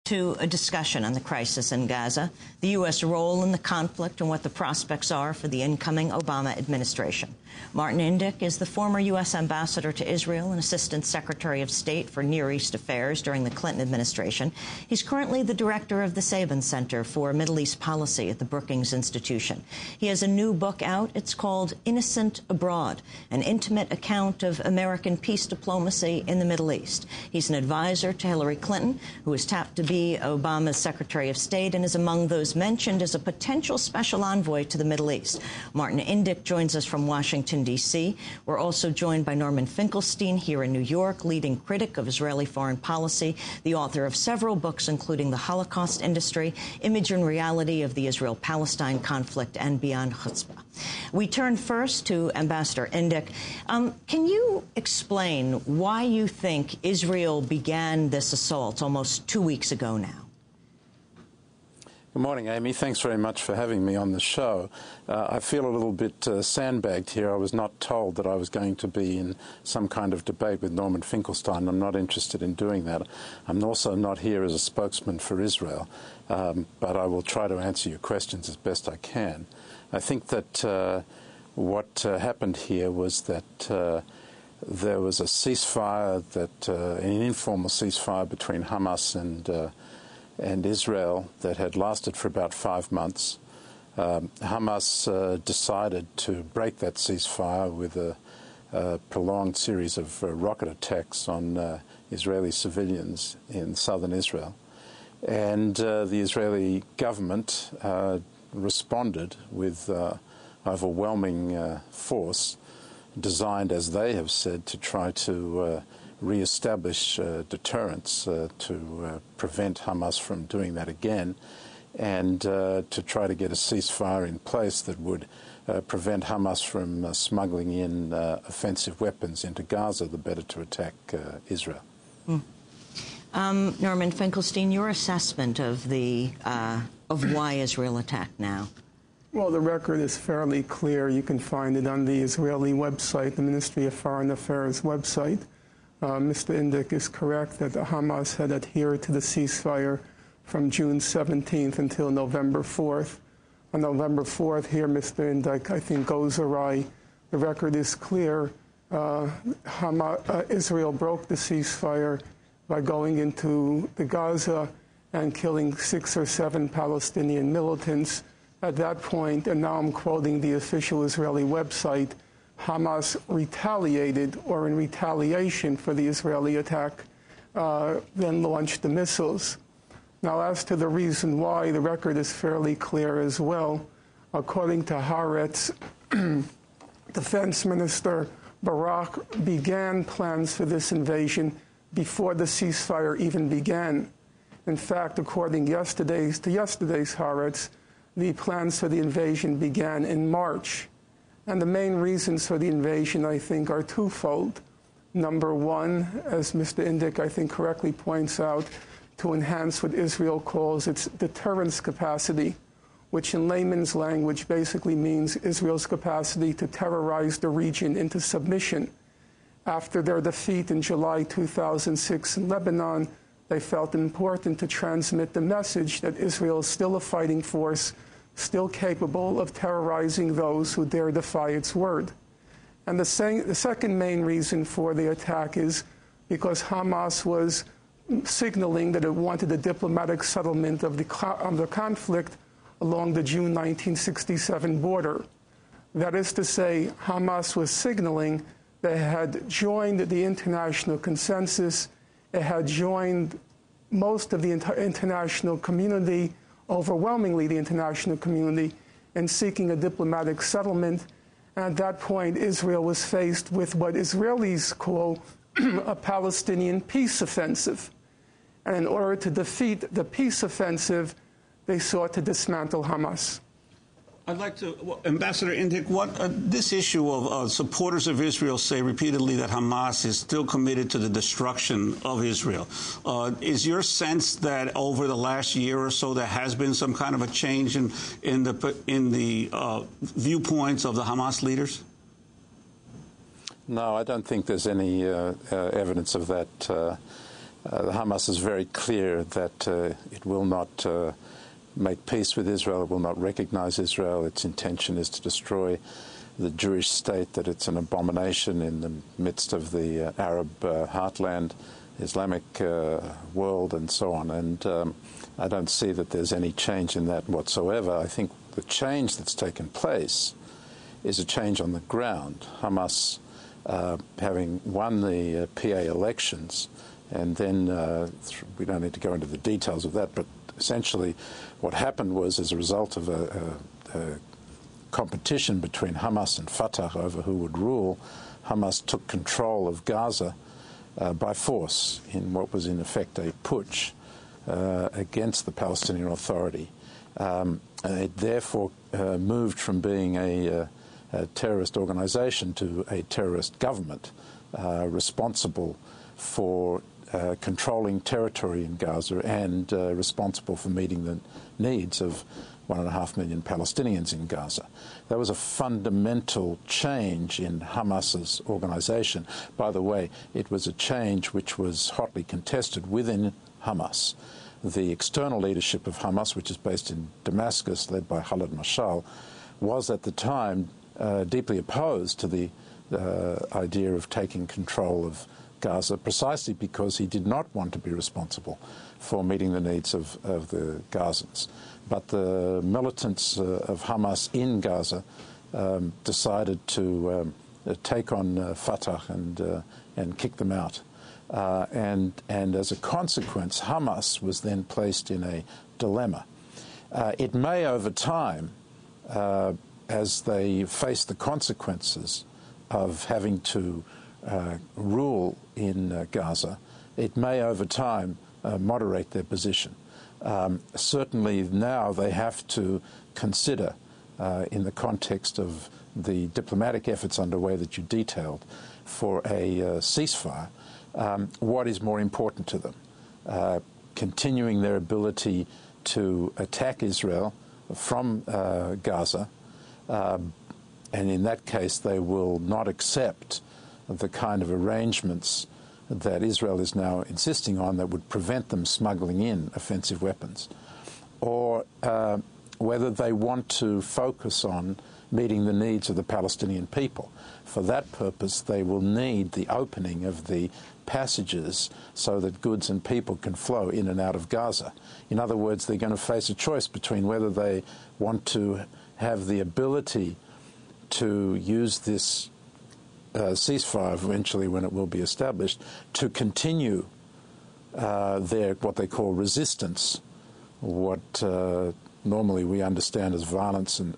to a discussion on the crisis in Gaza, the U.S. role in the conflict, and what the prospects are for the incoming Obama administration. Martin Indyk is the former U.S. ambassador to Israel and Assistant Secretary of State for Near East Affairs during the Clinton administration. He's currently the director of the Sabin Center for Middle East Policy at the Brookings Institution. He has a new book out. It's called Innocent Abroad, an intimate account of American peace diplomacy in the Middle East. He's an advisor to Hillary Clinton, who is tapped to be Obama's Secretary of State and is among those mentioned as a potential special envoy to the Middle East. Martin Indyk joins us from Washington, D.C. We're also joined by Norman Finkelstein here in New York, leading critic of Israeli foreign policy, the author of several books, including The Holocaust Industry, Image and Reality of the Israel-Palestine Conflict, and Beyond Chutzpah. We turn first to Ambassador Indyk. Can you explain why you think Israel began this assault almost 2 weeks ago now? Good morning, Amy. Thanks very much for having me on the show. I feel a little bit sandbagged here. I was not told that I was going to be in some kind of debate with Norman Finkelstein. I'm not interested in doing that. I'm also not here as a spokesman for Israel, but I will try to answer your questions as best I can. I think that what happened here was that there was a ceasefire, an informal ceasefire between Hamas and Israel that had lasted for about 5 months. Hamas decided to break that ceasefire with a prolonged series of rocket attacks on Israeli civilians in southern Israel. And the Israeli government responded with overwhelming force, designed, as they have said, to try to re-establish deterrence to prevent Hamas from doing that again, and to try to get a ceasefire in place that would prevent Hamas from smuggling in offensive weapons into Gaza, the better to attack Israel. Norman Finkelstein, your assessment of why Israel attacked now? Well, the record is fairly clear. You can find it on the Israeli website, the Ministry of Foreign Affairs website. Mr. Indyk is correct that the Hamas had adhered to the ceasefire from June 17th until November 4th. On November 4th, here, Mr. Indyk, I think, goes awry. The record is clear. Israel broke the ceasefire by going into the Gaza and killing 6 or 7 Palestinian militants. At that point, and now I'm quoting the official Israeli website, Hamas retaliated, or in retaliation for the Israeli attack, then launched the missiles. Now, as to the reason why, the record is fairly clear as well. According to Haaretz, Defense Minister Barak began plans for this invasion before the ceasefire even began. In fact, according to yesterday's Haaretz, the plans for the invasion began in March. And the main reasons for the invasion, I think, are twofold. Number one, as Mr. Indyk, I think, correctly points out, to enhance what Israel calls its deterrence capacity, which in layman's language basically means Israel's capacity to terrorize the region into submission. After their defeat in July 2006 in Lebanon, they felt it important to transmit the message that Israel is still a fighting force, still capable of terrorizing those who dare defy its word. And the second main reason for the attack is because Hamas was signaling that it wanted a diplomatic settlement of the conflict along the June 1967 border. That is to say, Hamas was signaling they had joined the international consensus, it had joined most of the international community, overwhelmingly the international community, in seeking a diplomatic settlement. And at that point, Israel was faced with what Israelis call a Palestinian peace offensive. And in order to defeat the peace offensive, they sought to dismantle Hamas. I'd like to, Ambassador Indyk, this issue of supporters of Israel say repeatedly that Hamas is still committed to the destruction of Israel. Is your sense that over the last year or so there has been some kind of a change in the viewpoints of the Hamas leaders? No, I don't think there's any evidence of that. Hamas is very clear that it will not make peace with Israel, it will not recognize Israel. Its intention is to destroy the Jewish state, that it's an abomination in the midst of the Arab heartland, Islamic world, and so on. And I don't see that there's any change in that whatsoever. I think the change that's taken place is a change on the ground. Hamas, having won the PA elections, and then we don't need to go into the details of that, but essentially what happened was, as a result of a competition between Hamas and Fatah over who would rule, Hamas took control of Gaza by force in what was in effect a putsch against the Palestinian Authority. It therefore moved from being a terrorist organization to a terrorist government responsible for controlling territory in Gaza and responsible for meeting the needs of 1.5 million Palestinians in Gaza. That was a fundamental change in Hamas's organization. By the way, it was a change which was hotly contested within Hamas. The external leadership of Hamas, which is based in Damascus, led by Khalid Mashal, was at the time deeply opposed to the idea of taking control of Gaza, precisely because he did not want to be responsible for meeting the needs of the Gazans. But the militants of Hamas in Gaza decided to take on Fatah and kick them out. And as a consequence, Hamas was then placed in a dilemma. It may, over time, as they face the consequences of having to rule in Gaza, it may, over time, moderate their position. Certainly now they have to consider, in the context of the diplomatic efforts underway that you detailed for a ceasefire, what is more important to them. Continuing their ability to attack Israel from Gaza, and in that case they will not accept the kind of arrangements that Israel is now insisting on that would prevent them smuggling in offensive weapons, or whether they want to focus on meeting the needs of the Palestinian people. For that purpose, they will need the opening of the passages so that goods and people can flow in and out of Gaza. In other words, they're going to face a choice between whether they want to have the ability to use this ceasefire eventually, when it will be established, to continue their what they call resistance, what normally we understand as violence and